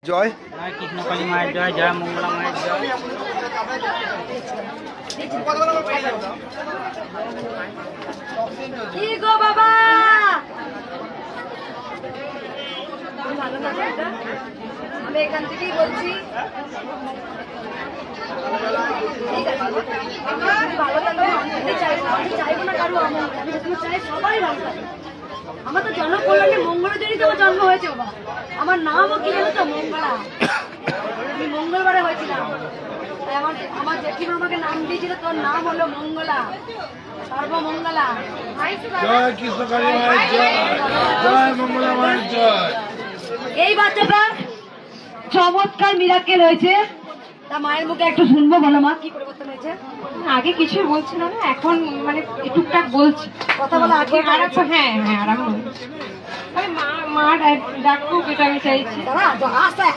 জয় জয় কৃষ্ণকালী মায়ের জয়, জয় মঙ্গলা মায়ের জয়। কি গো বাবা, আমি এখান থেকেই বলছি। ভালো থাকবে, আমি চাইবো না কারো আমি যেখানে চাই সবাই ভালো থাকবে। আমার তো জনকল্যাণে মঙ্গলের জন্যই তো আমার জন্ম হয়েছে বাবা। আমার নামও কি জানো তো, মঙ্গলা। আমি মঙ্গলবারে হয়েছিলাম, তাই আমার জেঠিমা আমাকে নাম দিয়েছিল, তোর নাম হলো মঙ্গলা, সর্বমঙ্গলা। জয় কৃষ্ণকালী মায়ের জয়, জয় মঙ্গলা মায়ের জয়। এই বাচ্চাটা চমৎকার মিরাকেল হয়েছে, তা মায়ের মুখে একটু শুনবো। বলো মা, কি পরিবর্তন হয়েছে? আগে কিছুই বলছিল না, এখন মানে টুকটাক বলছি কথা বলা আগে হ্যাঁ হ্যাঁ আরাম মা ডাকুক, এটা আমি চাইছি। দাঁড়া, আস্তে